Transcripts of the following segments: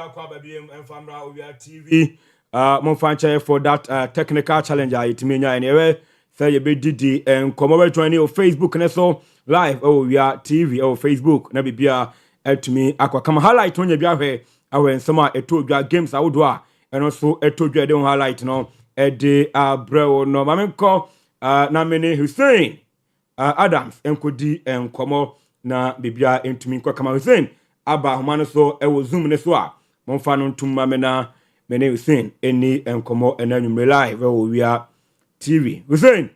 Aqua Baby and Famra Owia TV. Monfanche for that technical challenge. It mean anyway. Say you be Didi and come over to any of Facebook and so live. Oh, we are TV or Facebook. Nabi Bia to me. Aqua come highlight on your Bia. I went some eto games I would do. And also eto you don't highlight no. Ede bro no. Mamenko Namene Hussein Adams Enkodi and Komo na Bibia into me Kama Hussein. Aba humano so ewo zoom ne so a momfa no ntumma me na me ne Hussein eni enkomo enanwumre live we Owia TV. Hussein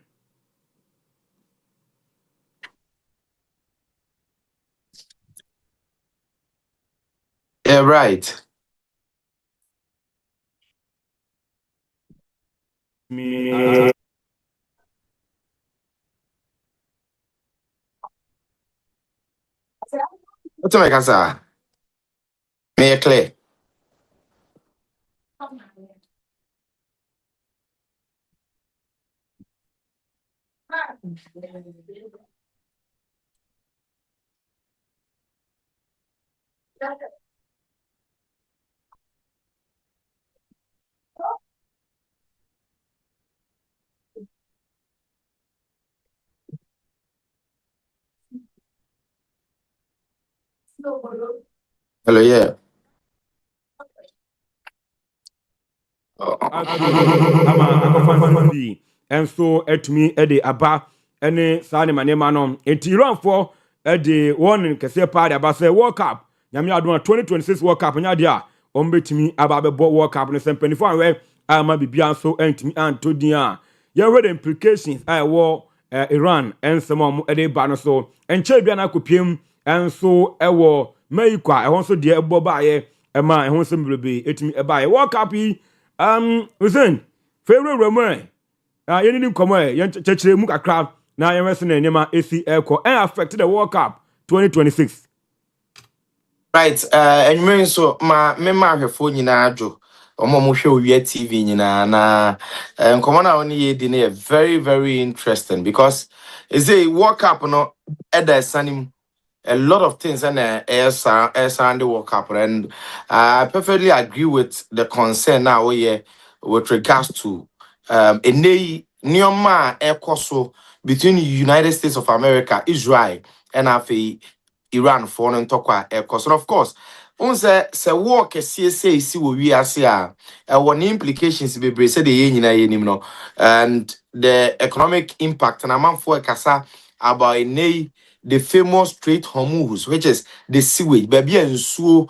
yeah, right. Me What's my casa? May I clear? Hello, yeah. ama akofan bi enso etumi ede aba ene saa ne manema no entiran for ede won kese party aba say World Cup nyame adon 2026 World Cup nya de a ombetumi aba bebo World Cup no sempanifo anwe ama bibia nso entumi antodin a ye read the implications war Iran ensemo ede ba no so enche bia na kopiem enso ewo meikwa ehon so de ebo ba ye ema ehon so mbrebe etumi eba ye World Cup yi Hussein, favorite Roman. You didn't come away. You church mu kakra na you rest na nyama AC Airco and affected the World Cup 2026. Right, and me so me ma phone nyina adwo. Omo mo hwe Owia TV nyina na nkomo na oni ye di na very very interesting because is a World Cup no eda sanim a lot of things and air sound the World Cup and I perfectly agree with the concern now here with regards to a neoma air coso between the United States of America, Israel, and Iran for and talk air cost. And of course, once say war CSA see what we are seeing, what implications be said the and the economic impact and amount for kasa about the famous Strait Hormuz, which is the sewage, baby and so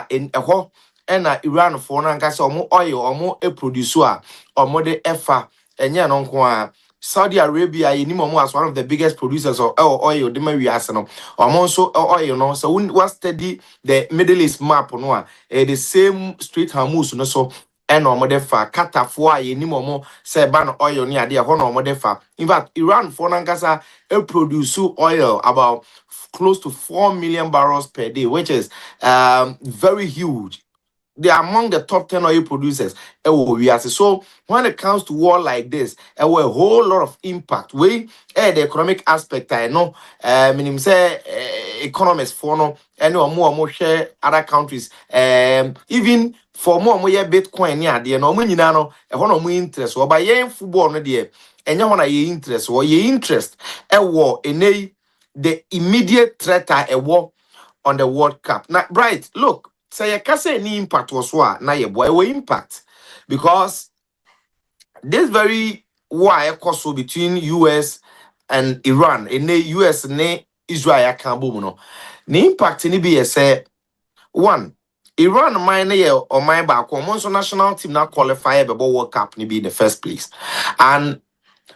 in a ho and Iran for nankasa oil or more a producer or more the effa and yan Saudi Arabia Inimomo as one of the biggest producers of oil, the Mary Arsenal, or also oil, no. So when was study the Middle East map no the same Strait Hormuz no so and no more fa Catafua Inimomo say ban oil near the no more fa. In fact, Iran for nankasa produce oil about close to 4 million barrels per day, which is very huge. They are among the top 10 oil producers. So when it comes to war like this, a whole lot of impact. The economic aspect, I know, meaning say economists for no, and more share other countries. Even for more Bitcoin, yeah, the no money no, a more interest. Or by football, no dear, and you want your interest or your interest. A war in the immediate threat a war on the World Cup. Now, Bright, look. Say you can say any impact was what now your boy will impact because this very war also between US and Iran in the US and Israel can boom no. The impact in be say one Iran mine or my back or national team now qualify the World Cup ni be in the first place. And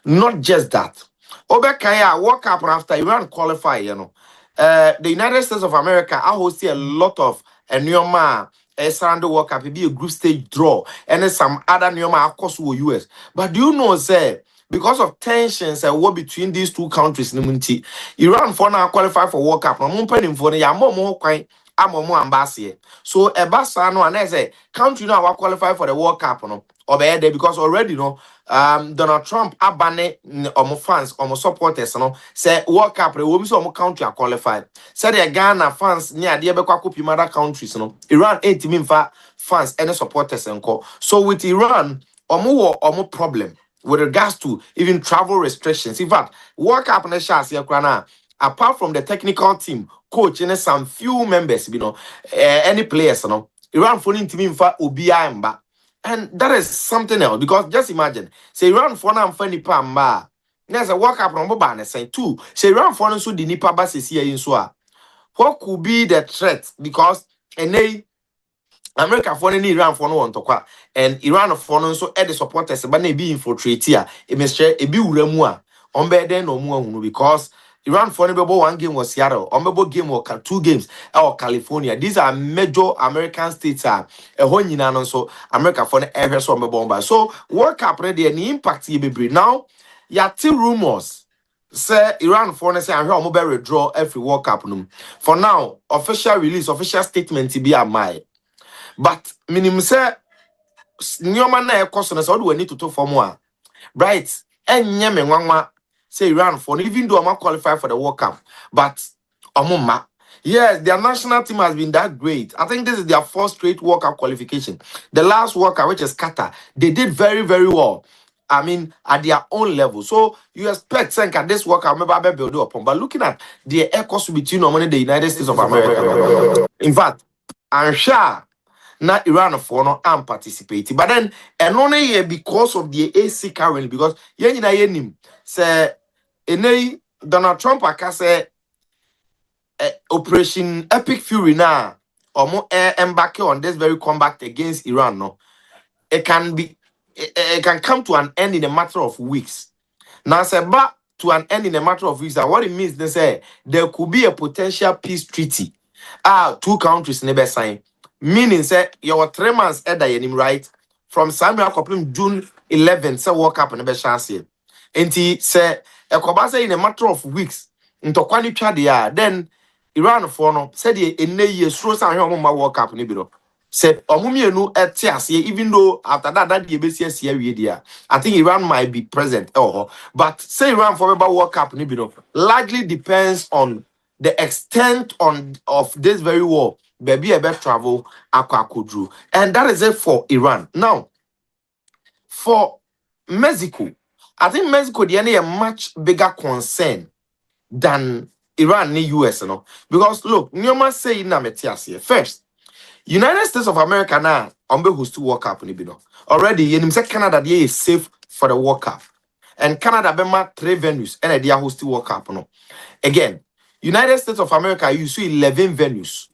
not just that. Obekaya World Cup after Iran qualify, the United States of America I host a lot of Nyoma around the World Cup, be a group stage draw, and then some other Nyoma of course will US. But do you know, say, because of tensions and war between these two countries, Iran for now qualify for World Cup. I'm opening for the more quite I'm on ambassador. So a basa no and I say country now will qualify for the World Cup no or be there because already no Donald Trump abane omo fans omo supporters no say World Cup we be so omo country are qualified. Say the Ghana fans near the be kwakopi other countries no Iran ain't mean for fans and supporters enko. So with Iran omo problem with regards to even travel restrictions. In fact, World Cup na shas here apart from the technical team, coach and some few members, any players, Iran for team in fact Obia mba. And that is something else because just imagine, say Iran for na mfa nipa mba. There's a World Cup no ba na say two. Say Iran for no so di nipa ba sesi in so a. What could be the threat? Because and they America for any Iran for no one to kwa and Iran for no so the supporters but be infiltrate here e mestre e bi wura mu a on be den no mu ahunu because Iran for no be one game was Seattle on be game or two games or California. These are major American states a ho nyina no so America for no ehwe so be bomba. So World Cup ready any impact ye be now ya two rumors say Iran for no say ahwe o be withdraw every World Cup no. For now official release official statement be am but minimum say nyoma na ekoso na so do need to for more right enye me nwanwa say Iran for even though I'm qualified for the World Cup but omuma yes their national team has been that great. I think this is their first straight World Cup qualification. The last World Cup which is Qatar they did very very well. I mean, at their own level. So you expect Senka this World Cup maybe build upon. But looking at the echoes between the United States of America, in fact, I'm sure na Iran for no am participate but then and only here because of the AC currently because yen na yenim say enei Donald Trump aka say Operation Epic Fury na omo embark on this very combat against Iran no it can be it can come to an end in a matter of weeks. Now say back to an end in a matter of weeks. What it means they say there could be a potential peace treaty. Two countries never sign. Meaning say your 3 months right from Samuel Coplin June 11th say World Cup never chance here. And he say in a matter of weeks into quality then Iran for no said in a year through some World Cup ni say omumienu etias even though after that the BCS here I think Iran might be present but say Iran for World Cup ni largely depends on the extent of this very war baby a better travel akwa and that is it for Iran. Now for Mexico, I think Mexico they are a much bigger concern than Iran ni US because look Nyoma say in Metias first United States of America now who's to World Cup already you say Canada they is safe for the World Cup and Canada bema 3 venues and they are hosting World Cup again United States of America you see 11 venues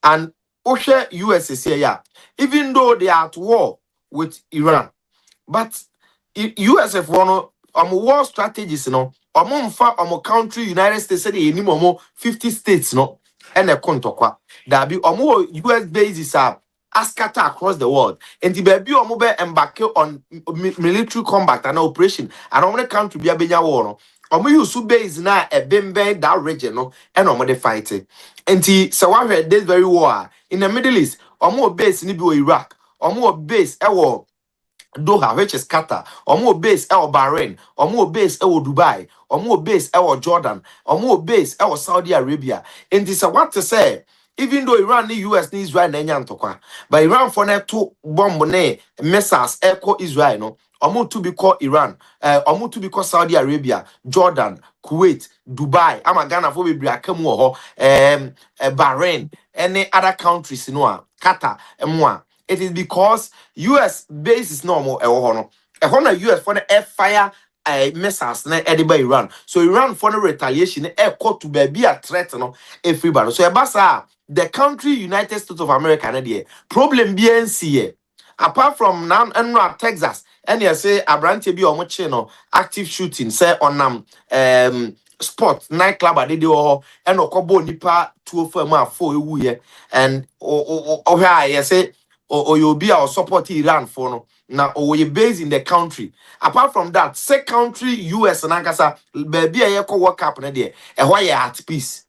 and Osha US is here even though they are at war with Iran but USF one war strategies country United States say they need 50 states and a kontokwa that be US bases are scatter across the world and the baby embark on military combat and operation and on the country be a benya war use base na a bembe that region and they fight it and so this very war in the Middle East base ni be Iraq base Doha, which is Qatar, more base Bahrain, more base Dubai, more base Jordan, more base Saudi Arabia. And this is what to say. Even though Iran the US ni Israel na nyantokwa, but Iran for na to bomb ne missiles echo Israel no. To be called Iran, to be called Saudi Arabia, Jordan, Kuwait, Dubai. I'm a Ghana for be akamu Bahrain, any other countries Qatar, and it is because US base is normal a US for the air fire missiles na edible Iran. So Iran for the retaliation air caught to be a threat everybody. So the country United States of America na there problem BNC apart from now and Texas and you say Abrante be on active shooting say on sport nightclub at the and okobo nipa 2 and I say or you'll be our support Iran for no now or you based in the country. Apart from that, say country US and Ankasa baby a World Cup na there and why you at peace.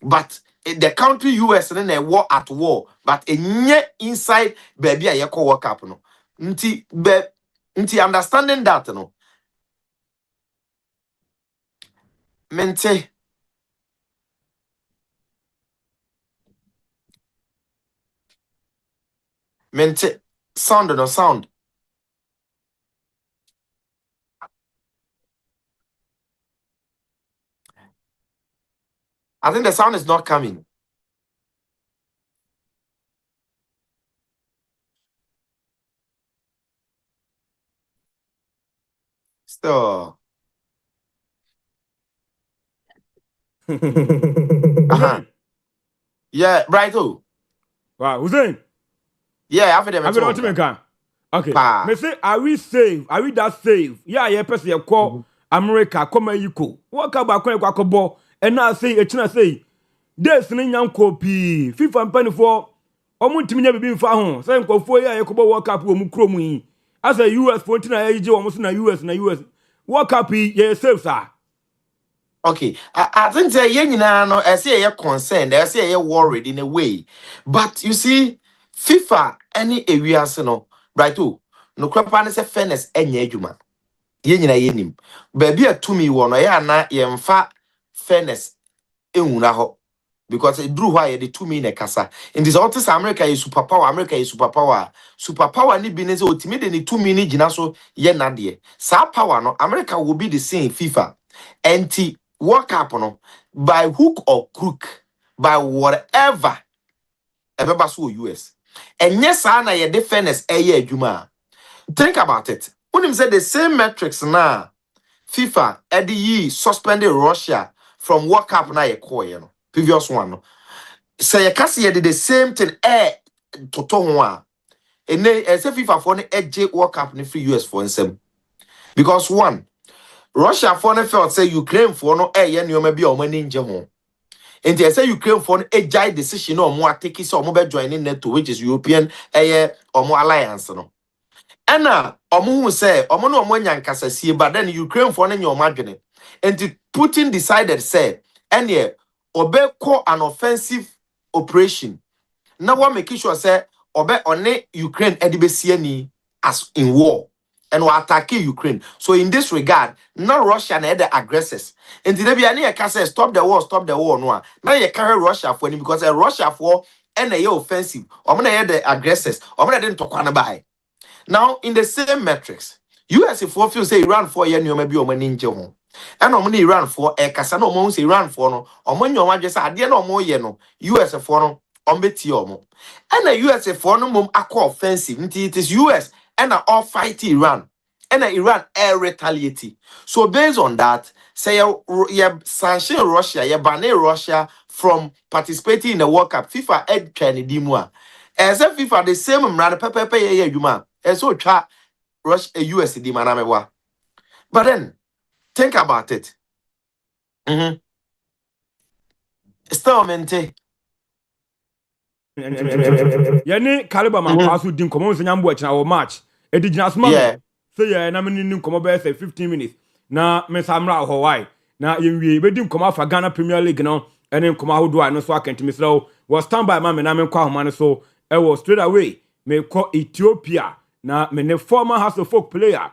But the country US and then war at war, but inside baby a yeko World Cup no. Nti understanding that no. Mente sound no sound. I think the sound is not coming. Still. Uh-huh. Yeah, Brighto. Wow, Hussein. Yeah, after them I will not make okay. Pa. Me say, are we safe? Are we that safe? Yeah, yeah, person you call America, come here, you go. What about kwa ball? And now say, it's not say, there's an young copy. FIFA and penny for Omuntimi never been found. Same call for ya, Yakobo World Cup, Mukromi. As a US 14 age, almost in a US and a US. World Cup, yeah, safe, sir. Okay, I think say you know, I say you're concerned, I say you're worried in a way, but you see, FIFA any areas no, right? Oh, no crap, say fairness any juma. Ye nyina yenim. Baby a to me one, ya na yemfa fairness ehuna ho. Because it drew why the 2 million kasa. In this artist America is superpower, America is superpower. Superpower ni binese ultimate ni 2 million jina so ye na de. Sa power no America will be the same FIFA. Anti World Cup no by hook or crook, by whatever ever so US. And yes, na ye the fairness eye adwuma. Think about it. When him say the same metrics na FIFA Eddie ye suspended Russia from World Cup na ye call you know. Previous one no. Say you can see the same thing toto ho a. And then say FIFA for the edge World Cup ni free US for himself. Because one, Russia for the felt say Ukraine for no ye nneoma bi o mani nje ho. And they say Ukraine for no agile decision no mo take so mo be join in NATO, which is European or more alliance no. Ena omo hu say omo no omo nya nkasasie, but then Ukraine for no nya omo adwene. And Putin decided say ene obeko an offensive operation. Now what make sure say obe one Ukraine edibesiani as in war and will attack Ukraine. So in this regard, not Russia and the aggressors. And the Debiani can say stop the war no. Now you carry Russia for him because a Russia for and a offensive. I'm gonna the aggressors. I'm gonna then talk on by. Now in the same metrics, US if feel say Iran for year you maybe or ninja home. And I'm Iran for a casano mons Iran for no or when your just idea no more no US for no on betiomo. And the US for no mum aqua offensive until it is US and all fight Iran. And Iran air retaliate. So based on that, say you sanction Russia, you ban Russia from participating in the World Cup. FIFA ed Chinese dimwa. As a FIFA the same man pepe ye yuma. And so try Russia US di manamewa. But then think about it. Mm-hmm. Still mente. Yeni caliber man kwaso din komo nse nyambo akina wo match edigina sma me say ye na me nin komo be say 15 minutes na me samra ho why na yenwie be din komo afa Ghana Premier League no ene komo ahodo no so akenti me slow was stand by man me na me kwa homa no so e was straight away me call Ethiopia na me ne former House of Folk player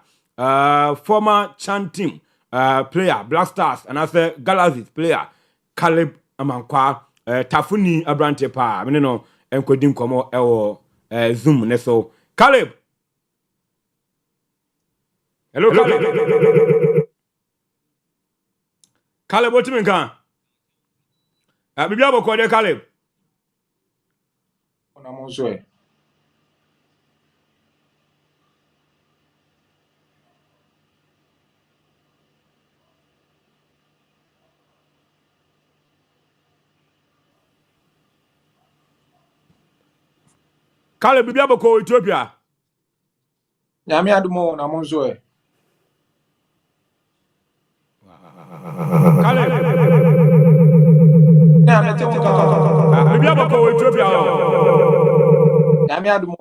former Chan team player Black Stars and I say Galaxies player Caleb Amankwa Tafuni Abrante pa me no enkodim komo ewo Zoom ne so Caleb. Hello Caleb. Caleb what you kan? Bibi aboko de Caleb. Ona monzo e. Caleb bibi aboko Ethiopia. Nyame adumo na monzo e. Caleb. Na mete won ka. Bibi aboko Ethiopia. Nyame adumo.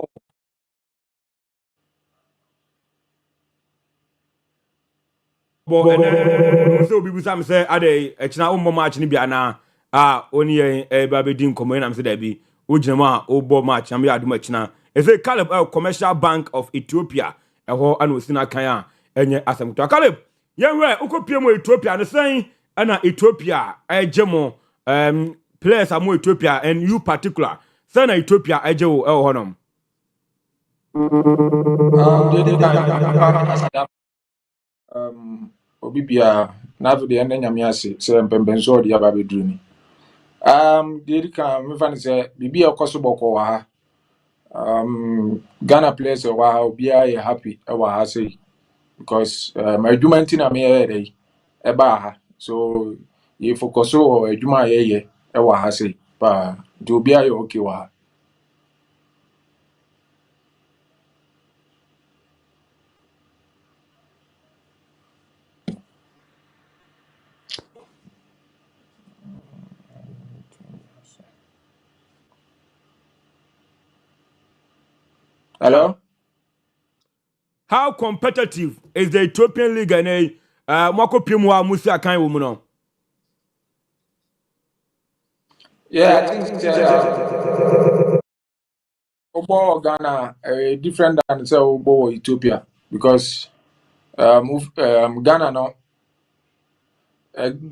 Bo ene so bibi sam say ade e china ummo match ni bia na oni ba be din komo na mse da bi ujema obo match am ya aduma china ese Caleb Commercial Bank of Ethiopia eho ana osina kan a enye asamto Caleb yenwe ukopie mo Ethiopia no sen ana Ethiopia ejemo players amo Ethiopia and you particular sen Ethiopia ejewo eho honom obi bia na do de ene nyame ase se mpembenso ode aba beduru ni de ka me fa ne se bibi ekoso boko wa ha Ghana players wa ha obi a happy e wa ha say because my adwuma na me e ba ha so ye focus o adwuma ye e wa ha say pa de obi a okay wa ha. Hello? How competitive is the Ethiopian league and mwako pimwa musi akan wo mu no? Yeah, I think Obo Ghana different than say Obo Ethiopia because Ghana no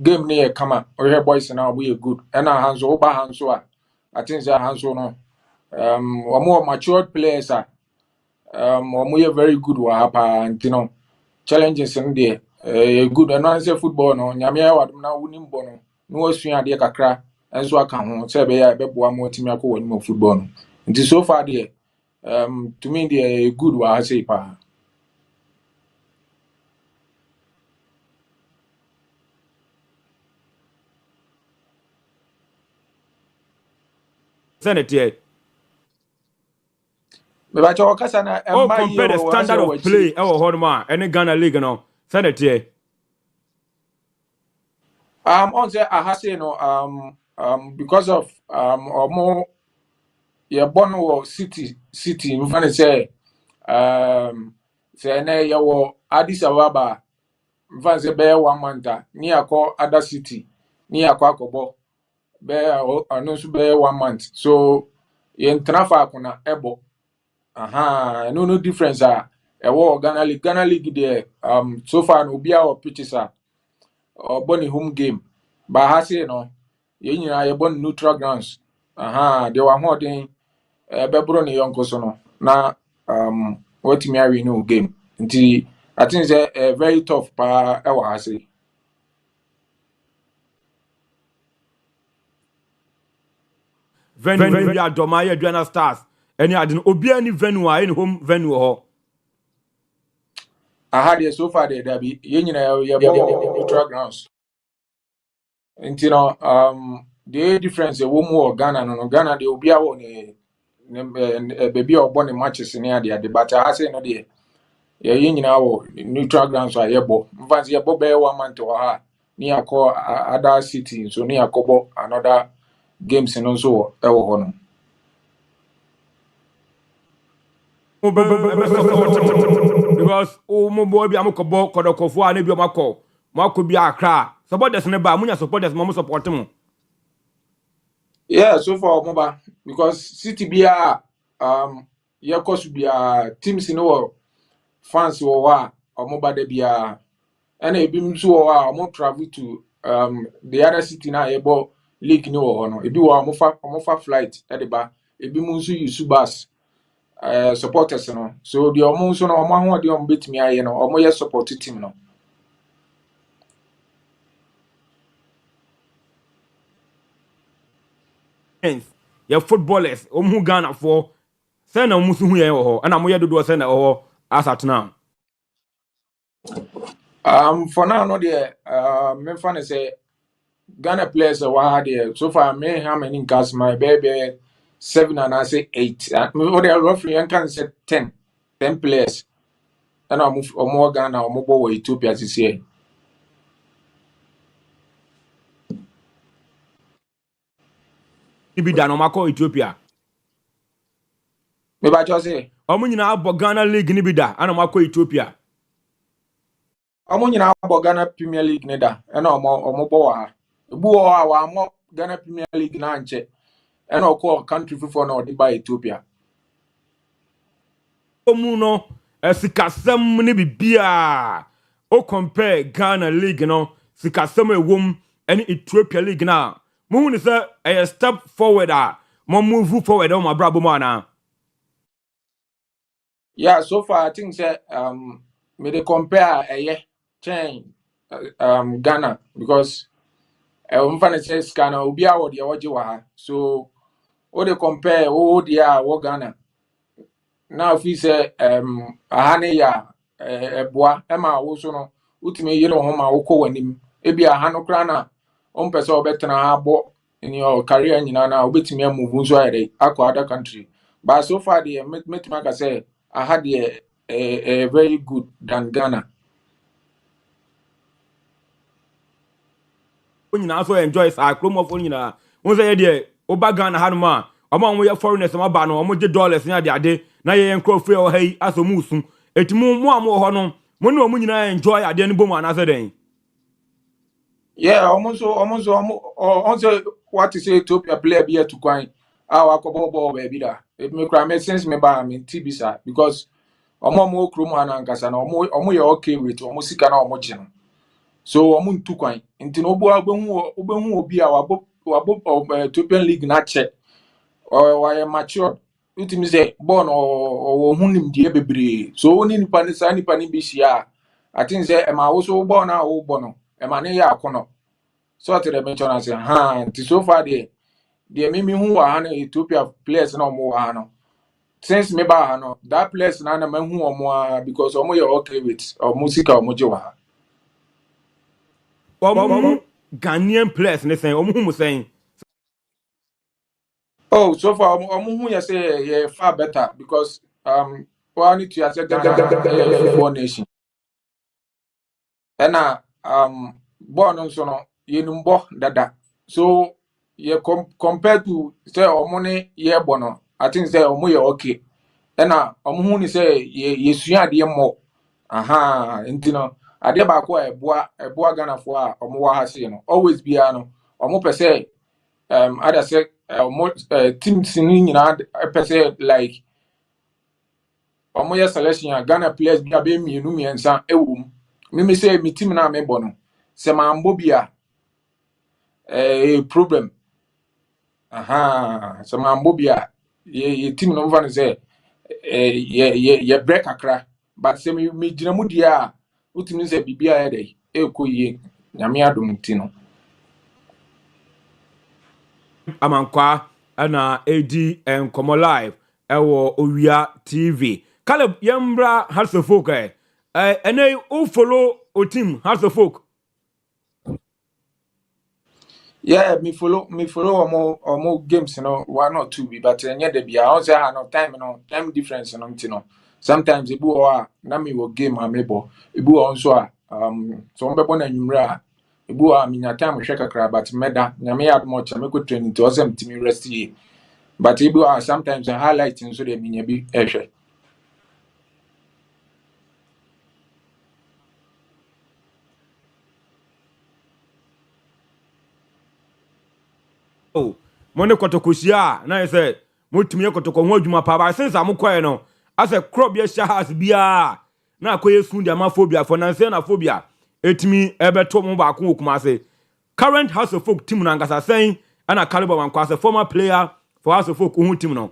game near kama or boys now we good and our hands over hands so I think say hands no or more matured players are or we very good wa hapa and you know challenges in there good and not say football no nyame wa na wunim bono no asua de kakra enso aka ho say be ya be boa mo timi akọ wani football no nti so far there to me they good wa say pa. Senate Me ba chawo kasa na oh emma compare the standard of play ewo honma any Ghana league no Senate on say I have say no because of or more yeah born wo city in fact say say na ya wo Addis Ababa in fact say be 1 month ni akọ other city ni akọ akobo be anu so be 1 month so ye ntrafa akona ebo no difference e wo Ghana league there so far no bia o pitches or born home game but ha say no ye nyina ye born neutral grounds they were more than bebro ne yonko so no na what me are no game nti I think say very tough pa e wa ha say venue we adoma ye Aduana Stars any adin obi ani venue any home venue ho there so far there be ye nyina ye born neutral grounds nti no the difference e wo mu Ghana no Ghana de obi a wo ne baby or born matches in here but I say no there ye nyina wo neutral grounds a ye bo mfansi ye bo be 1 month wa ha ni akọ other city so ni akọbo another games no so e wo ho no because mo boy bi amokobo kodokofo a na bi mako bi akra supporters ne ba munya supporters mo support mo yeah so far mo because city bia ye cost bia teams no fans wo wa mo ba de bia and ebi nso wo wa mo travel to the other city na ye bo league ni wo ho no ebi wo mo fa flight e de ba ebi mu nso use bus supporters no so the omo nso no omo ho de omo betimi aye no omo ye support team no your footballers omu Ghana for say na musu hu ye ho na mo ye dodo say na ho as at now for now no there me fan say Ghana players were there so far me how many guys my baby 7 and I say 8 me there roughly I can say 10 players and I move or more Ghana or more Ethiopia this year. ibi da no mako Ethiopia Me ba just say omu nyina abo Ghana league ni bi da ana mako Ethiopia omo nyina abo Ghana Premier League ne da and omo bo wa ebu wa mo Ghana Premier League na nche and call country for no by Ethiopia. Omu no sikasɛm ne bibia o compare Ghana League no sikasɛm ewom ɛne Ethiopia League na muhu ne sɛ ɛyɛ step forward a mo move forward o mabrabo mo ana. Yeah, so far I think say me they compare chain Ghana because mfana say Ghana obi a wo de waje wa ha. So o they compare o de a wo Ghana. Now if we say ahane ya eboa e ma wo so no utime yire ho ma wo kɔ wanim. Ebi ahano kra na on pese obetena abo in your career nyina na obetimi move nso ayre akɔ other country. But so far the metimaka say I had a very good than Ghana. Nyina so enjoy sa kromofo nyina won say de oba Ghana ha no ma omo ye foreigners ma ba no omo je dollars nya de ade na ye nkrofo e o ha yi aso mu su etimu mu amo ho no mo ne omo nyina enjoy ade no bomu anase den. Yeah, almost also what to say Ethiopia player be to coin our ball baby da. It make crime sense me ba me tibisa because omo krom anankasa na omo ye okay with omo sika na omo gye no. So omo ntu kwan. Nti no obo obi a wabo Ethiopian league na che or why mature utimi say born or hunim die bebre. So oni nipa ni sa nipa ni bi hia. I think say e ma wo so born na wo born no. E ma ne ya akono. So to the mention as a hand so far the mimi who are an Ethiopia players no more no. Since me ba no that place na na mahu omo because omo you okay with or music or moje wa. Omo Ghanaian players ne say omo hu saying. Oh, so far omo who you say yeah far better because one need to as a Ghana football nation. And born on so no yenumbo dada. So yeah compared to say omo ne yeah bono I think say omo you okay. Ɛna ɔmo hu ni sɛ yɛsua adeɛ mmɔ aha nti no adeɛ baako a ɛboa Ghanafoɔ a ɔmo wɔ ha sei no always biara no ɔmo pɛ sɛ ada sɛ ɔmo teams no nyinaa pɛ sɛ like ɔmo yɛ selection a Ghana players bi a bɛyɛ mmienu mmiɛnsa ɛwɔ mu mimi sɛ mi team na mebɔ no sɛ mambɔ bi a problem aha sɛ mambɔ bi a yɛ team no mfa no sɛ yɛ brɛ kakra but sɛ me gyina mu deɛ a wotumi sɛ biribiara yɛ dɛ ɛkɔ yie nyame adom nti no Amankwa ana edi enkomo live ewo Owia TV. Caleb yembra Hearts of Folk ene o follow o team Hearts of Folk. yeah me follow omo games no one or two bi but ɛnyɛ da bia ɔn sɛ no time difference no nti no sometimes ebi wɔ a na me wɔ game a mebɔ ebi wɔ nso a so ɔmbɛbɔ na nwummerɛ a ebi wɔ a menya time hwɛ kakra but mɛda nyame yɛ adom ɔkyɛ mɛkɔ training nti ɔsɛ metumi rest yie but ebi wɔ a sometimes a highlight nso deɛ menya bi ɛhwɛ. Oh, mo ne kotokosia na ye say mo tumi ye kotoko ho adwuma pa ba since amkoye no ase crop ye sha house bia na akoye sun dia maphobia for nanse na phobia etimi ebeto mo ba ko okuma ase current House of Folk team na ngasa sen ana caliber man kwase former player for House of Folk who team no.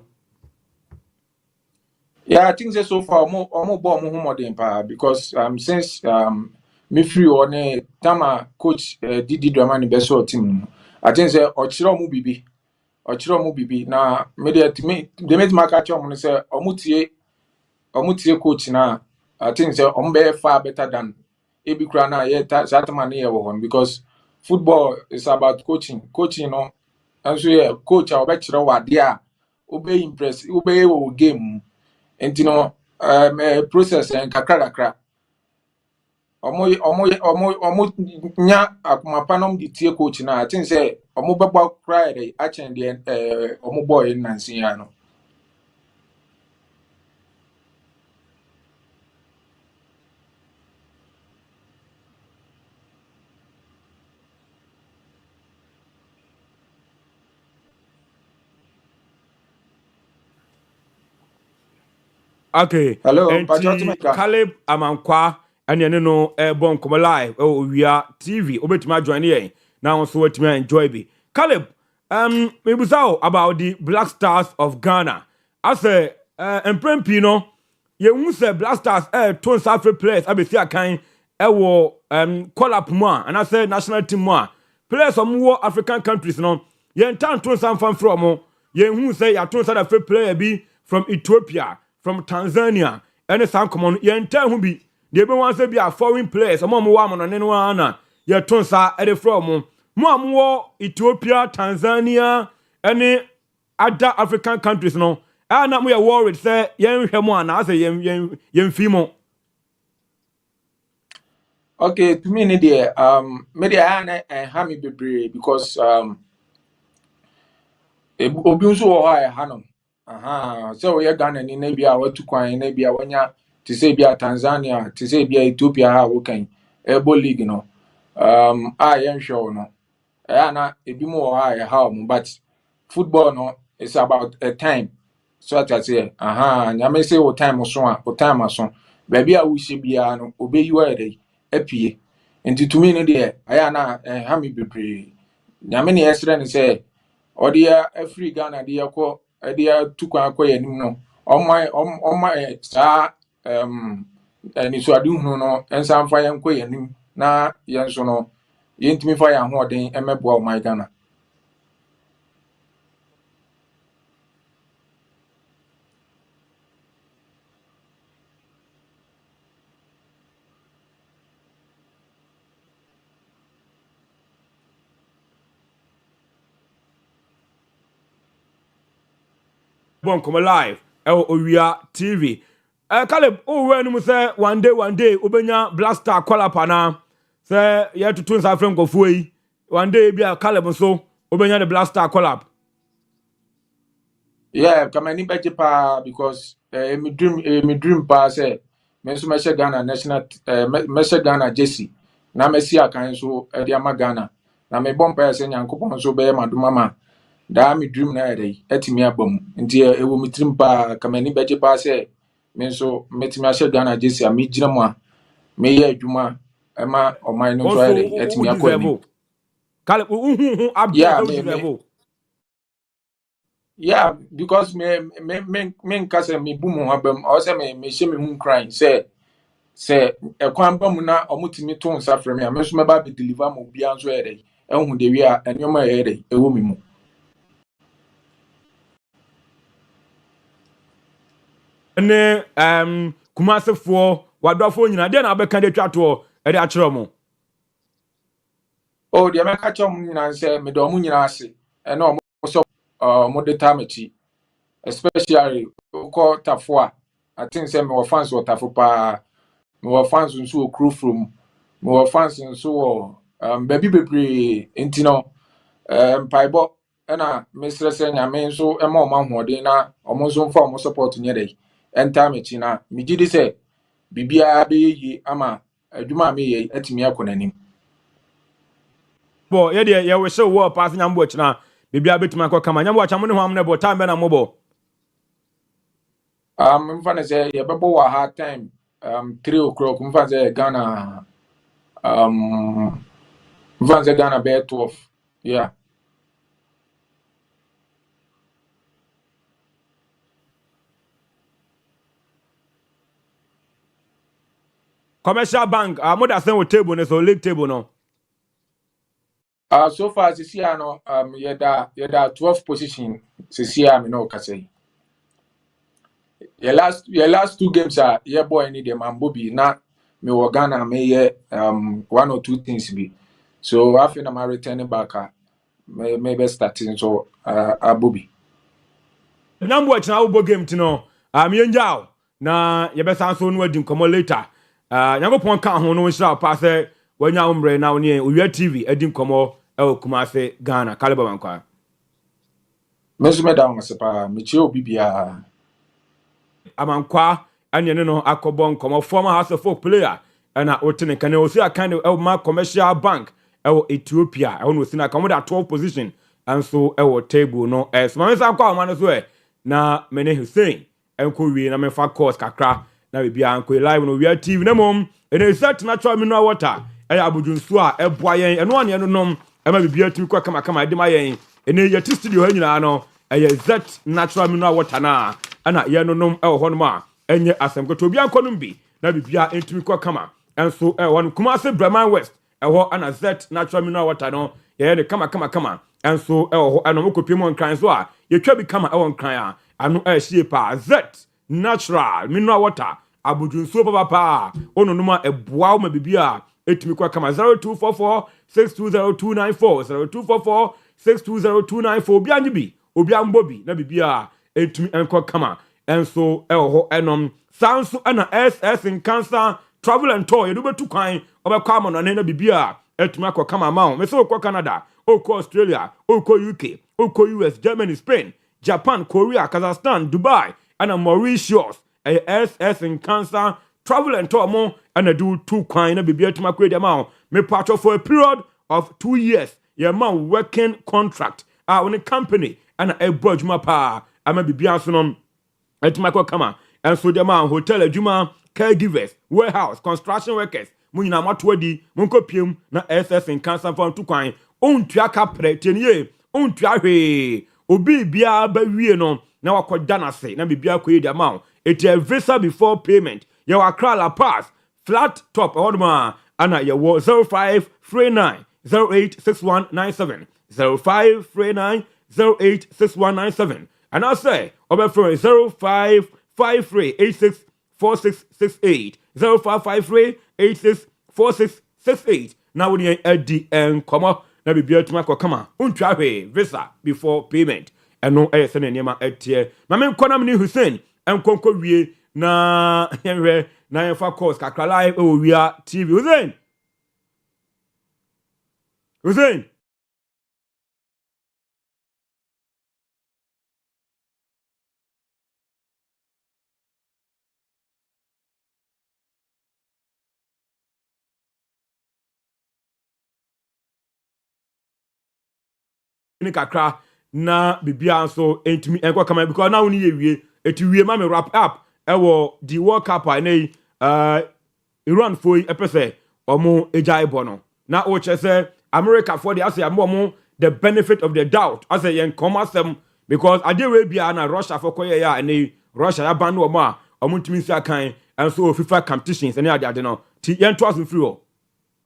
Yeah, I think say so far omo ball mo modern pa because since me free on tama coach Didi Dramani beso team no. I think say ochiro mu bibi na me de met ma catch omo say omo tie coach na I think say omo be far better than ebi kura na ye satama na ye wo hon because football is about coaching no and so yeah coach a obekire wa de a obe impress obe wo game nti no process kakra kakra ọmụ nya akụma panom di tie coach na I think say ọmụ bɛbɔ kra yɛ akyɛn deɛ ọmụ bɔɔ nansi ya no. Okay. Hello, Enti Pachotimeka. Caleb Amankwa ene no bon komo live Owia TV. Obetuma join here. Now also wetuma enjoy be. Caleb, me busao about the Black Stars of Ghana. I say emprempi no ye hu say Black Stars ton safe players abesi akan wo call up mo and I say national team mo players from African countries no ye ntan ton san fan from ye hu say ya ton safe player bi from Ethiopia, from Tanzania, and some common ye ntan hu bi de be wan say bi a foreign players mo wa mo no ne no ana ye ton sa e de from mo Ethiopia, Tanzania, and other African countries no na mo ye worried say yen hwɛ mo ana say yen fi mo. Okay, to me, me there I have me bebree because obi nso wɔ hɔ a ɛha no sɛ wɔyɛ Ghana ni na bi a watu kwan na bi a wɔnya te sɛ bi a Tanzania te sɛ bi a Ethiopia a wɔkan ɛbɔ league no a yɛnhwɛ wo no ɛyɛ na ebi mu wɔ hɔ a ɛha wɔn but football no is about a time so ata sɛ nyame sɛ wo time so a wo time aso baabi a wohyɛ biara no obɛyi wɔ yɛ apie nti tumi no deɛ ɛyɛ na ɛha me bebree nyame ne yɛsrɛ no sɛ ɔde yɛ afiri Ghana de yɛkɔ ɛde yɛtu kwan akɔ yɛn anim no ɔma saa nisuadehunu no nsa mfa yɛn kɔ yɛn anim na yɛn nso no yɛntumi fa yɛn ahoɔden mmɛboa ɔman Ghana. Bon come live Owia TV. Caleb, when you say one day obenya blaster call up na say you to twins afrem go fuyi. One day be a Caleb so obenya the blaster call up. Yeah, kamani beje pa because me dream pa say me so me Ghana national me Ghana jersey na me si akan so e de ama Ghana na me bom pa say nyankopon so be madoma ma da me dream na ere etimi abam nti e wo me dream pa kamani beje pa say me so metimi ahye Ghana jersey a me gina mu a me ye adwuma e ma oman no so ere etimi akọ. Caleb Yeah, abia yeah, because me kase me boom habam or say me she me hun crying say e kwan ba mu na omutimi to nsa frɛ me a me so me ba be deliver mo bia nso ere ehun de wi a enyoma ere ewo mi mu. ne kumasefo wadofo nyina de na abeka de twato e de akyerɛ mo. Oh, de me ka kyɛ mo nyina sɛ me do mo nyina ase e na so mo de tamachi especially ko tafo a I think say me wɔ fans wɔ tafo pa me wɔ fans nso wɔ crew from me wɔ fans nso wɔ baby bebree enti no mpaibɔ ɛna mesrɛ sɛ nyame nso ɛma ɔmo ahoɔden na ɔmo nso mfa ɔmo support nyɛ dɛ ɛntaa m'akyi na megye di sɛ biribiara bɛyɛ yie ama adwuma a meyɛ atumi akɔ n'anim. Bo ye de ye we hye wo pass nyambo akina bibia betuma akɔ kama nyambo acha mo ne ho am ne bo time be na mo bo. Mfa ne sɛ yɛbɛbɔ wɔ ha time 3 o'clock mfa sɛ Ghana mfa sɛ Ghana bɛyɛ 12 yeah. Commercial bank mo da sen wo table ne so league table no. So far this year no yɛda 12th position this year me no kase. Your last two games are your boy need them and Bobby na me wɔ Ghana me one or two things be. So after I'm returning back maybe starting so Bobby. Nyambo akina wo bo game ti no me yenjao na ye be san so no adi nkomo later. Nyankopon ka ho no nhira pa se wanya umre na woni Owia TV adi nkomo e Kumase Ghana Caleb Mankwa. Me so me down se pa me chi obi bia. Amankwa anya ne no akɔbɔ nkomo former House of Folk player na otene kan o si akan e ma commercial bank e Ethiopia e no si na kan da 12 position and so e table no so ma sa kwa ma no so na mene Hussein enko wie na me fa course kakra na bibia enko live no Owia TV na mom ene set natural mineral water abudunsu a eboa yen eno ane eno nom ema bibia timi kwa kama ede ma yen ene yeti studio ha nyina no zet natural mineral water na ana ye no nom ho no ma enye asem ko to bia nkonom bi na bibia entimi kwa kama enso won Kumasi Breman West ho ana zet natural mineral water no ye ne kama enso ho eno mokopie mo nkran so a yetwa bi kama nkran a anu hie pa zet natural mineral water abudunsu papa ononuma eboa ma bibia etimi kwa kama 0244 620294 0244 620294 obi anyibi obi ambobi na bibia etimi enko kama enso ho enom sanso ana SS in cancer travel and tour yedu betu kwan obekwa ama no na bibia etimi akọ kama ma me so Canada okọ Australia okọ UK okọ US Germany Spain Japan Korea Kazakhstan Dubai and Mauritius SS in cancer travel and tour mo and do 2 kwan na bibia etimi akọ dia ma me part for a period of 2 years your man working contract when a company and a budget pa ama bibia so no etimi akọ kama and so dia ma hotel adwuma caregivers warehouse construction workers munyina matodi munkopiem na SS in cancer from 2 kwan ontua kapre tenie ontua hwe obi bia ba wie no na wakoda na se na bibia koyi dia ma it a visa before payment ya wakra la pass flat top odma ana ya 0539 086197 0539 086197 and I say over for 0553864668 0553864668 now when you edi en komo na bibia tuma ko kama untwa hwe visa before payment eno sene niema etie ma men konam ni Hussein enkonko wie na yenwe na yenfa course kakra live Owia TV Hussein ni kakra na bibia so entimi enko kama because now ni yewie eti ma me wrap up ewo the World Cup na Iran foi epese omo ejai bono na o chese America for the ase am the benefit of the doubt as yen komasem because ade we bia na Russia for koye ya na Russia ya ban no a omo ntimi si akan and so FIFA competitions and ade no ti yen to aso free.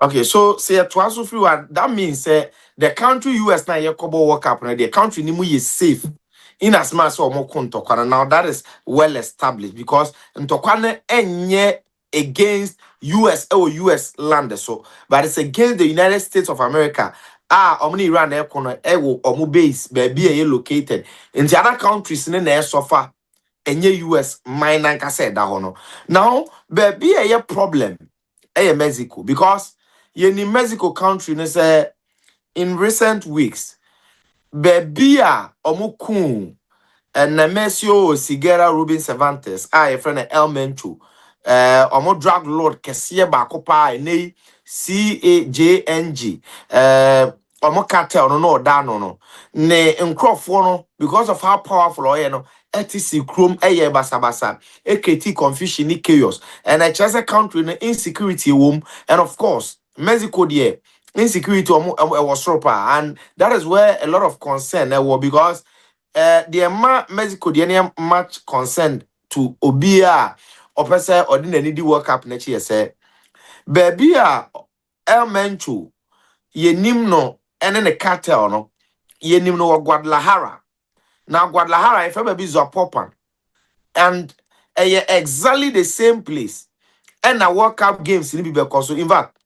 Okay, so say twice of you, that means the country US na Yakobo World Cup, the country nimu is safe in as much as more kontokwana. Now that is well established because ntokwane enye against US or US land so, but it's against the United States of America. Omni Iran kono ewo omu base baby located in the other countries in the suffer enye US mine and said that hono. Now baby a problem Mexico because in Mexico country, in recent weeks, Bebia Omukun and Nemesio Sigera Rubin Cervantes, I a friend Elmentu, Omo drug lord Kessia Bacopa, ne CAJNG, Omo cartel, no, no, ne, and Crawford, because of how powerful I am. ETC Chrome eye basabasa AKT confusion chaos and I just a country in insecurity womb and of course Mexico there insecurity was proper and that is where a lot of concern was because the Mexico there much concern to Obia or person or didn't need World Cup next year say baby elemental ye nimno and then a cartel no ye nimno Guadalajara. Now Guadalajara, if ever be Zapopan, and exactly the same place. And now World Cup games in because in fact,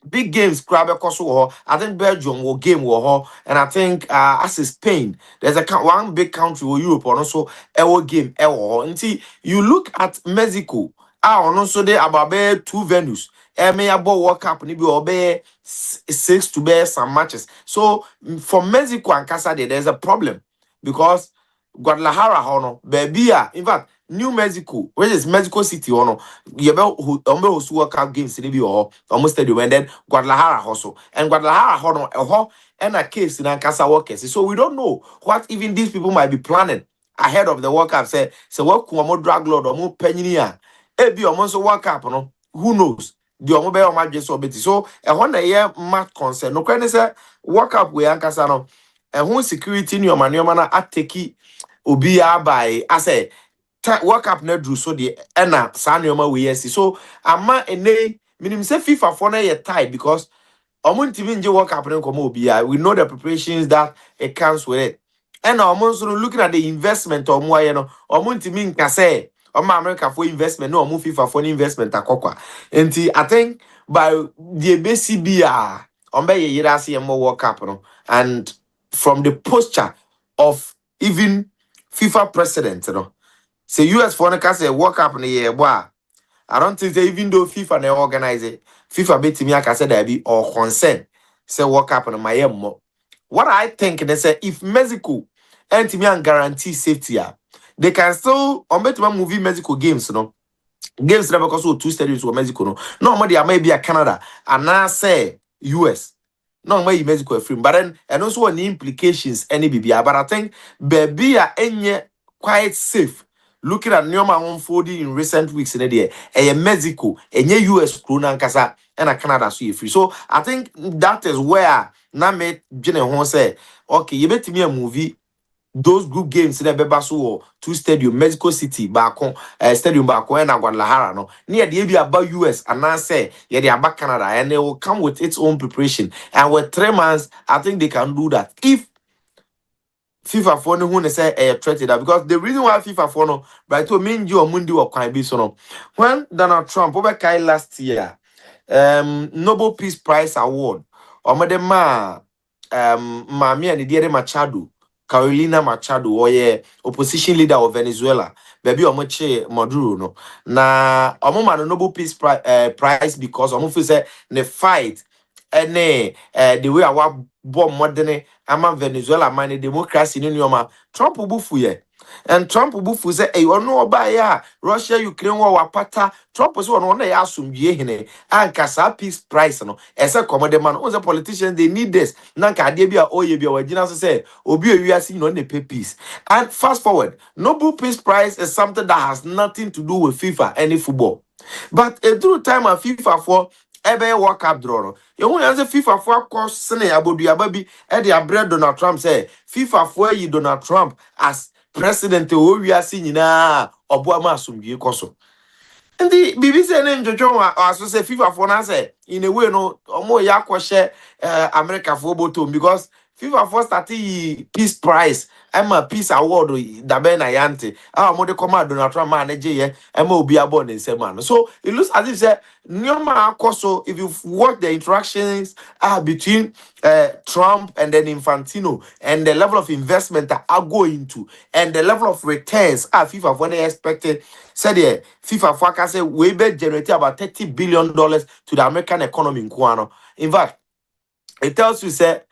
big games crab because I think Belgium will game war and I think as is Spain, there's one big country or Europe or also a game and see you look at Mexico. Also they about 2 venues. May about World Cup maybe obey 6 to bear some matches. So for Mexico and Casa there's a problem. Because Guadalajara hono baby in fact New Mexico which is Mexico City hono you host World Cup games in the almost stadium and then Guadalajara also and Guadalajara hono and a case in Ancasa workers so we don't know what even these people might be planning ahead of the World Cup say what kumo drag lord or more penny ebi omo so World Cup no who knows the omo be omo adwe so beti so e ho na ye mat concern no kwene say World Cup we ankasa no e ho security ni omo na ateki obi ya by ase World Cup na drew so the ena sa nneoma we yes so ama ene minim say FIFA for na ye tied because Omuntimi nje World Cup nkomo obi ya we know the preparations that it comes with it and omunso looking at the investment omo aye no omuntimi nka say omo America for investment no omo FIFA for investment akokwa enti I think by the BCBA ombe ye yira se mo World Cup no and from the posture of even FIFA president no say US for na say World Cup na ye boy I don't think that even though FIFA they organize it, FIFA bet me I said there be or consent say World Cup on my mo. What I think they say if Mexico and me and guarantee safety, they can still on bet movie Mexico games, no games never because 2 stadiums for Mexico, no more there may be a Canada and now say US. No way Mexico free, but then and also any implications any BBA. But I think baby are any quite safe. Looking at Nyoma unfolding in recent weeks in a day, a Mexico, a US krona kasa, and a Canada so free. So I think that is where Name Jenny Hon say, okay, you bet me a movie. Those group games in the Bebasu 2 stadium, Mexico City, Bacon, Stadium Bacon, and Guadalajara, no, near the area about US, and now say, yeah, they are back Canada, and they will come with its own preparation. And with 3 months, I think they can do that. If FIFA for no one say a threat that because the reason why FIFA for no, right to mean you or Mundi or Quine be so no. When Donald Trump over Kai last year, Nobel Peace Prize Award, or Madema Mami and the dear Machado. Carolina Machado, or yeah, opposition leader of Venezuela, baby Omoche Maduro, no. Na Omoma Nobel Peace Prize because Omofu say the fight and the way our bomb modern ama Venezuela man democracy in Yoma Trump bufu ye. And Trump bufu say, hey, no ya Russia, Ukraine war wapata. Trump was one ya asumye hine. And kasa peace price no. Esa commode man, all the politicians they need this. Nanka adebia oye bia wajina say, obi we are seeing on the pay peace. And fast forward, Nobel Peace Prize is something that has nothing to do with FIFA, any football. But a true time of FIFA for ebe World Cup draw no. You want answer FIFA for course sene abodua baby e dey bread Donald Trump say FIFA for yi Donald Trump as president Owia si nyina obo ama asomdue koso. Ndi BBC na njojo aso say FIFA for na say in a way no omo ya kwhye America for bottom because FIFA for started peace prize a peace award da be na yante mo de command Donald Trump man eje ye obi abon in man. So it looks as if say nyoma akoso if you watch the interactions between Trump and then Infantino and the level of investment that are going to and the level of returns FIFA when they expected said yeah, FIFA for say we be generate about $30 billion to the American economy in Kuano. In fact, it tells you say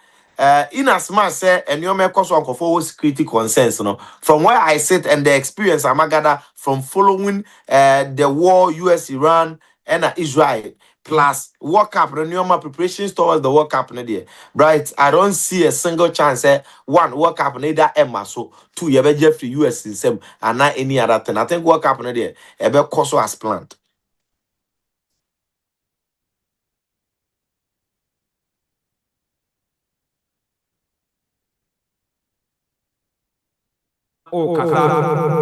in as much say and you make us for security concerns, you know, from where I sit and the experience I'm gather from following the war US Iran and Israel plus World Cup renewal preparations towards the World Cup there. Right, I don't see a single chance one World Cup that Emma so two you be Jeffrey US in same and not any other thing. I think World Cup there be course as planned. o kasa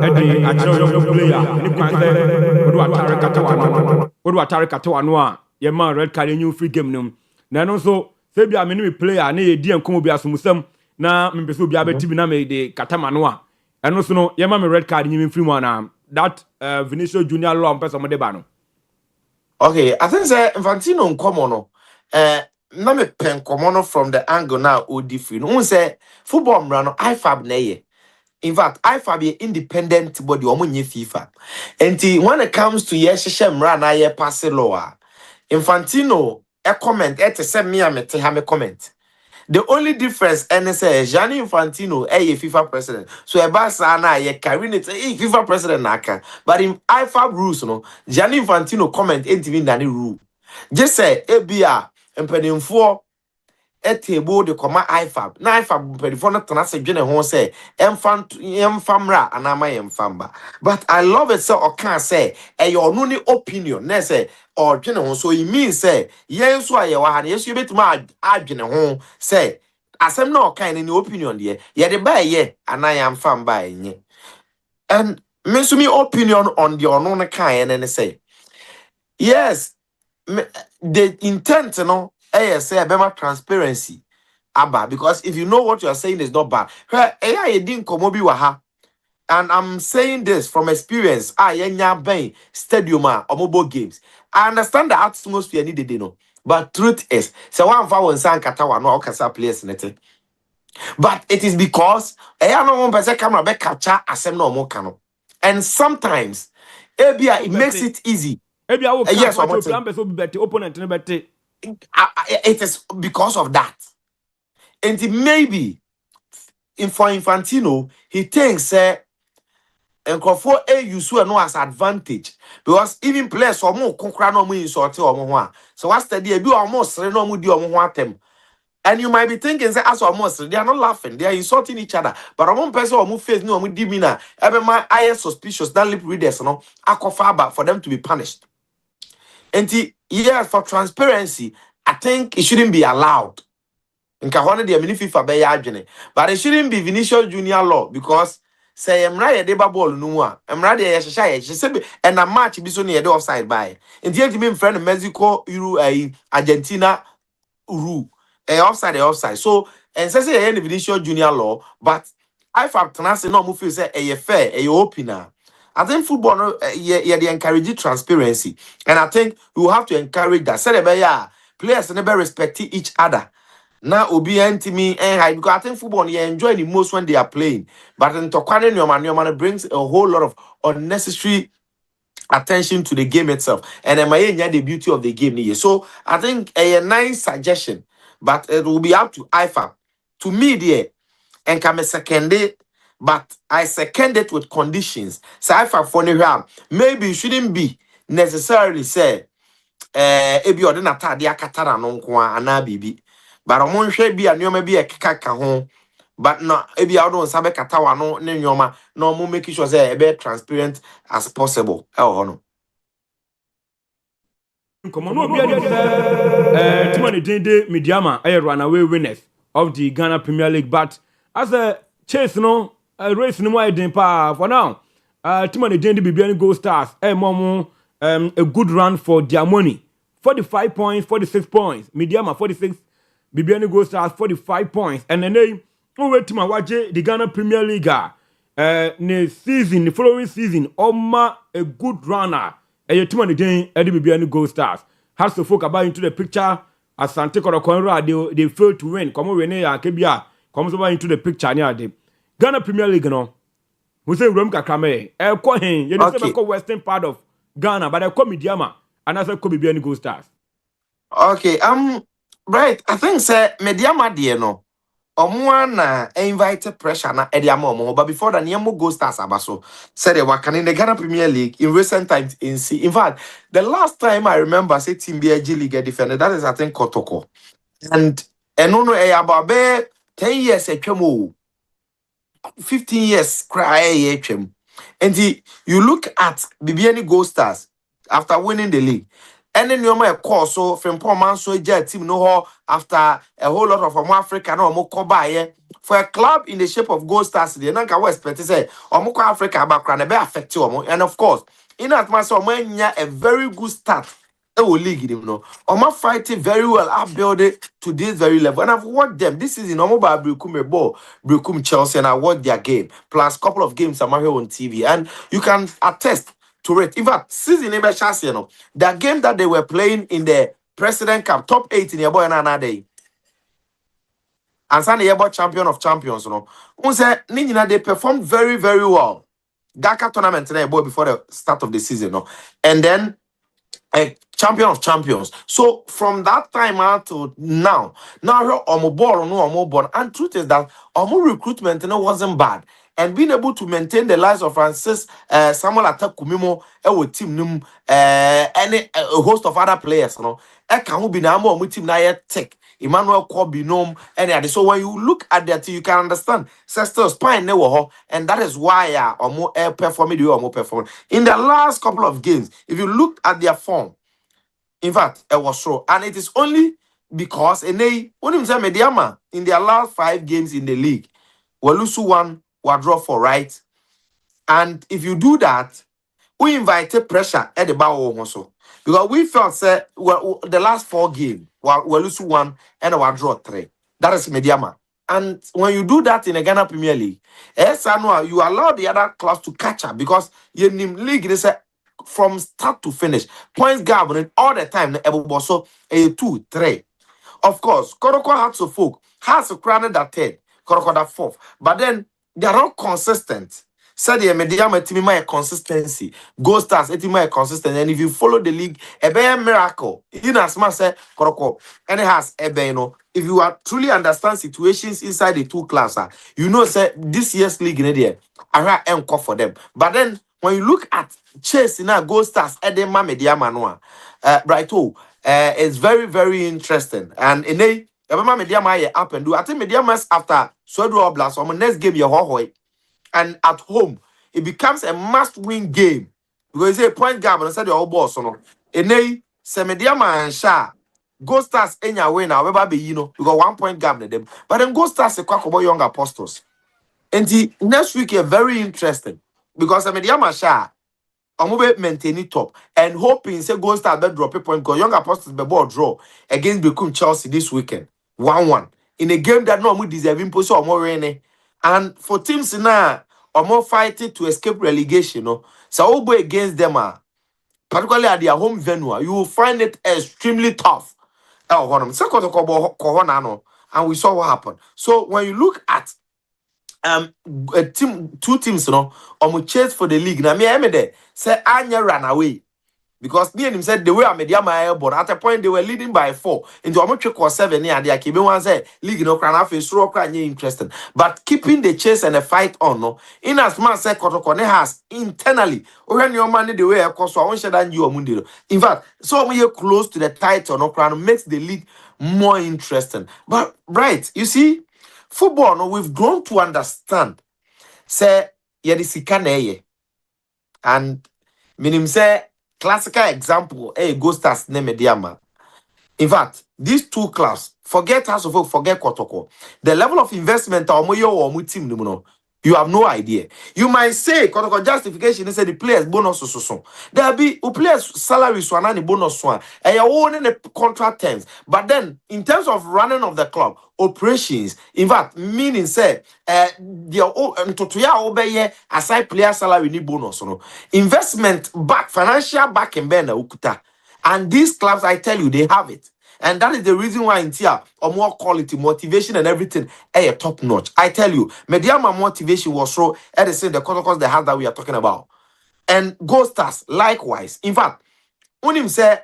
edi akyerɛ yo player ni kwan sɛ odo atare katawa no a ye man red card new free game nim na no so se bia me ni player na ye di enkom bi asomusam na me pese obi abeti bi na me de katama no a ɛno so no ye man me red card nyi free mu na that Vinicius Junior law person mo de ba no. Okay, I think say Infantino nkomo no na me pen komo no from the angle now o different. Who say football mra no IFAB na ye. In fact, IFAB is independent body omunye FIFA. And when it comes to yesheshe mra na ye pass law, Infantino a comment send me a comment. The only difference and say Gianni Infantino a FIFA president. So a basana ye carrying it a FIFA president naka. But in IFAB rules no, Gianni Infantino comment ain't even any rule. Just say ebia empedim for table the comma IFAB. Na IFAB before not to say Jenny who say famra and I am famba. But I love it so or can't say your only opinion. Ne say or Jenny so it means say yes why you are yes you bet my Jenny home say as I'm not kind in your opinion dear. Yeah the buy yeah and I am fan by and me opinion on the unknown kind and say yes the intent say about transparency Abba, because if you know what you are saying is not bad. AI didn't come obi waha. And I'm saying this from experience. Yenya ben stadium omobo games. I understand the atmosphere needed, but truth is, so one for one san katawa no okasa players nete. But it is because no one person camera be capture asem no mo kano. And sometimes it makes it easy. Yes, opponent it is because of that. And maybe for Infantino, he thinks and for a use no as advantage because even players or more concra no more insult or more. So what's the idea? Be almost no more do them. And you might be thinking, say, as almost they are not laughing, they are insulting each other. But one person or move face no more demeanor. Every my eye suspicious that lip readers no aquafaba for them to be punished. And yes, for transparency, I think it shouldn't be allowed. Nka one de mini FIFA be ya adwene but it shouldn't be Vinicius Junior law because say emra ye de ba ball no mu a emra de ye hyehyɛ ye say and a match bi so ne ye de offside by nti enti friend Mexico Euro Argentina rule offside so and say ye Vinicius Junior law but I fact na say no mo feel say e fair e open na I think football no ye dey encourage transparency and I think we will have to encourage that say be ya players never respect each other. Now, Obi me and because I think football you enjoy the most when they are playing. But in Tokwane Nyoman brings a whole lot of unnecessary attention to the game itself. And the beauty of the game. So I think a nice suggestion, but it will be up to IFA. To me, dear, and come a second it, but I second it with conditions. So IFA for maybe you shouldn't be necessarily say ebi ode na tade akatara no nko ana bibi bara mo nhwe bi anoma bi ekeka ho but no ebi awdo nsa be katawa no ne nyoma no mo make sure say e be transparent as possible ho no come on no be team on the Mediama runaway winners of the Ghana Premier League but as a chase no race no more den pa for now team on the Bibiani Gold Stars momo a good run for their money. 45 points, 46 points. Mediama 46. Bibiani Gold Stars 45 points. And then they wait to watch the Ghana Premier League. The following season, Oma a good runner. And your team on the day, Eddie Bibiani Gold Stars. Has to focus about into the picture. As Sante Korokonra, they failed to win. Come on, Rene and Kebia comes over into the picture near the Ghana Premier League. No, we say Romka Krame. Kohen, you know, the western part of Ghana, but I call Mediama and I said, Bibiani Gold Stars. Okay, right. I think say Mediama dear no. Omwana invited pressure na Ediamo, but before that, Niamo Gold Stars abaso said they were in the Ghana Premier League in recent times. In fact, the last time I remember, say Team BG League defender, that is I think Kotoko, and no about 10 years a 15 years cry and you look at Bibiani Gold Stars after winning the league. And then you might call so from poor man so team no after a whole lot of Africa no more for a club in the shape of Gold Stars. The Nanka West Petty say or Africa background be affect you and of course in as much when you a very good start. League, you know, fighting very well. I build it to this very level, and I've watched them. This is in by Bricum Chelsea, and I watched their game plus couple of games I'm here on TV, and you can attest to it. In fact, season ever chance, you know, the game that they were playing in the President Cup, top 8 in your boy another day, and Sunday about champion of champions, you know, they performed very, very well. Dhaka tournament today, boy, before the start of the season, no, and then a champion of champions. So from that time out to now ball, and truth is that recruitment wasn't bad. and being able to maintain the lives of Francis Samuel Atakumimo with team num any a host of other players, you know. E can who be na mo team na yet tech. Emmanuel Kobinom and so when you look at that you can understand still spine ne wo ho, and that is why omo performing the way omo perform in the last couple of games. If you look at their form, in fact, it was so, and it is only because Mediama in their last 5 games in the league, we lose 1, we draw 4, right? And if you do that, we invited pressure at the bow also because we felt say well, the last 4 games we lose 1 and we draw 3. That is Mediama. And when you do that in the Ghana Premier League, you allow the other clubs to catch up because your league is from start to finish points gathering all the time. So a 2, 3. Of course, Koroko had to folk has to crown that 3rd, Koroko that 4th, but then they are not consistent. Said the Mediama team my consistency. Go Stars, it my consistent. And if you follow the league, a be miracle. In as much say Koroko, and it has a be, you know. If you are truly understand situations inside the 2 clubs, you know, say this year's league in there, I am call for them. But then when you look at Chase now, Go Stars, Edema Mediama Noa, Brighto, it's very, very interesting. And in a Mediama up and do. I think Mediama after Swedro Blast on next game, your Hohoy. And at home, it becomes a must-win game because it's a point gap. And I said the old boss, no. Ene Semediama and Sha Go Stars enya win now. We be you know we got 1 point gap with them. But then Go Stars a quack about young apostles. And the next week is very interesting because Semediama Sha Omube maintain it top and hoping say Go Stars be drop a point because young apostles be ball draw against Becum Chelsea this weekend 1-1 in a game that no deserving position or more rainy. And for teams now, are more fighting to escape relegation, no. So we go against them, particularly at their home venue, you will find it extremely tough. And we saw what happened. So when you look at a team, 2 teams, you know, chase for the league. Now me there say Anya ran away. Because me and him said the way I made my but at a point they were leading by 4. Into a much 7 near the keeping one say league no can have a interesting. But keeping the chase and the fight on no in as much say Kotokone has internally when your money the way I cost so I won't than you mundi. In fact, so when you're close to the title no crown makes the league more interesting. But right, you see, football no we've grown to understand. Say yedisikane and minim say classical example, Go Stars name Mediama. In fact, these 2 clubs, forget House of Folk, forget Kotoko. The level of investment or team, you have no idea. You might say Kotoko justification is the players bonus so. There be players salaries one and bonus one. And you're owning the contract terms. But then in terms of running of the club, operations, in fact, meaning say the aside player salary ni bonus no. Investment back, financial back in Bena Ukuta. And these clubs, I tell you, they have it. And that is the reason why in Tia, or more quality, motivation, and everything, top notch. I tell you, Mediama motivation was so at the same the protocols they have that we are talking about. And Go Stars, likewise. In fact, when him say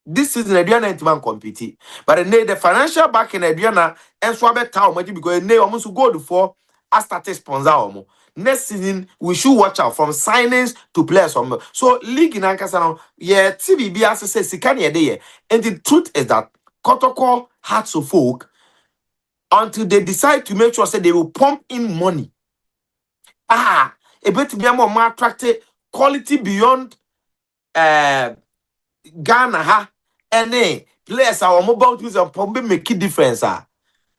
this season, Adriana and man compete, but the financial back in Adriana and Swabe Town, because they almost go to 4 as started sponsor. Next season, we should watch out from signings to players. So, league in Ankasano, yeah, TVB as I say, Sikani day. And the truth is that Kotoko had so folk until they decide to make sure say they will pump in money. A bit more attractive quality beyond Ghana, and players are mobile tools and probably make a difference.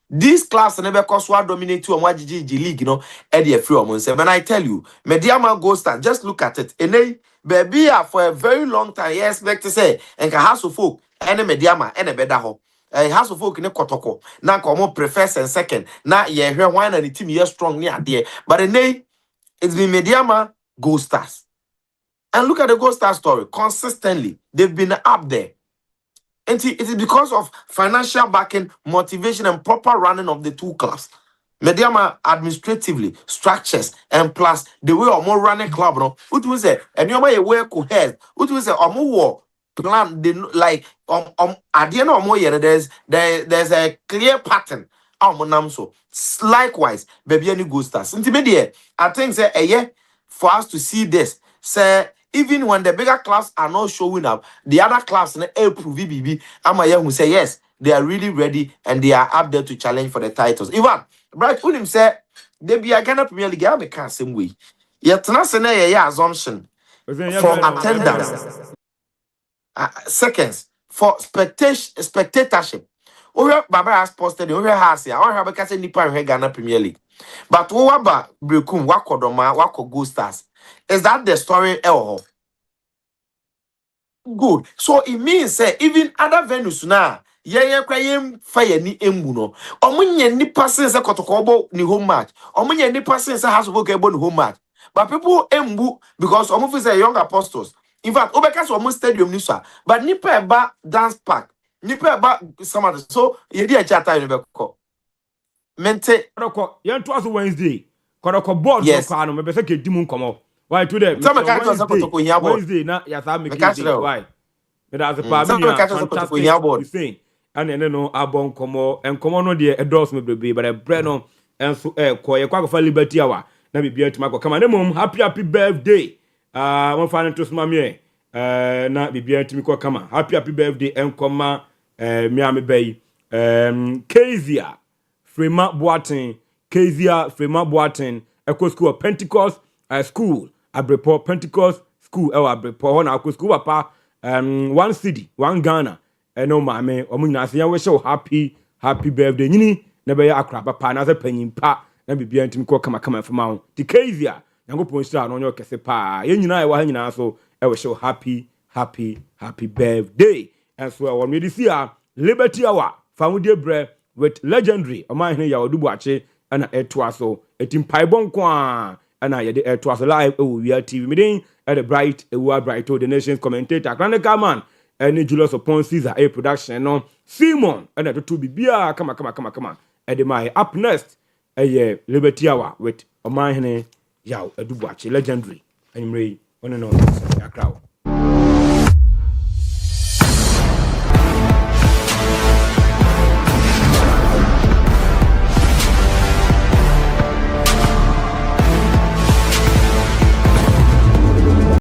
This class never cost one dominate to a league, you know, Eddie free almost. And I tell you, Mediama Go Star, just look at it. And baby, for a very long time, you expect to say, and House of Folk, and a Mediama, and a better ho. House of Folk in a Kotoko. Now, come prefers and second. Now, yeah, here one and the team here strong near there. But it's been Mediama Go Stars. And look at the Go Star story. Consistently, they've been up there. And it is because of financial backing, motivation, and proper running of the 2 clubs. Mediama administratively, structures, and plus the way of more running club, no. What was it? And you might work coherent. What was it? More plan. Like at the end of more year, there's a clear pattern monam so. Likewise, baby any go stars. Intimate I think say for us to see this. Say even when the bigger clubs are not showing up, the other clubs na approve BB. Amaya who say yes, they are really ready and they are up there to challenge for the titles. Even Bright William said they be a Ghana Premier League. I can't same way. Yet not say assumption for attendance. Seconds for spectatorship. Baba has posted the has here. I have a case nipa Ghana Premier League. But Owaba Brighto wakodoma wako go stars. Is that the story? Good. So it means say even other venues now. Kwayem fire ni embu no. Omunye nipa sense kotokobo ni home match. Omunye nipa sense has work ebo ni home match. But people embu because omu say young apostles. In fact, obeka so omu stadium ni so. But nipa eba dance park. Nipa eba some so yedi a chata ni beko. Mente Kodoko yan to aso Wednesday. Kodoko board no yes. kwa no me be say ke dimu nkomo. Why today? Wednesday na ya sa make it why? Me da pa me fantastic thing. And no abon nkomo nkomo no de endorse me brebe but e bre no enso ko ye kwa liberty hour na bibia tuma ko kama ne mom happy birthday. Mo fa to sma me na bibia tumi ko kama happy birthday enkoma me ame bay Kezia Frema Boatin Eco School of Pentecost School Abrepo Pentecost School Abrepo na Eco School papa one city one Ghana no mame omunyina se we show happy birthday nyini na be akra papa na se panyin pa na bibia ntimi ko kama fama ho di Kezia Nyankopon sira no nyo kese pa ye nyina e wa nyina so e we show happy birthday and so on we see Liberty Hour family bre with legendary Oman ya odubu ache ana etwa so etim paibon kwa ana ye de etwa so live Owia TV meeting at the Awuah Brighto the nation's commentator Chronicle man and Julius upon Caesar a production no Simon and the two bibia kama and my up next a Liberty Hour with Oman ya odubu ache legendary and me on and on crowd.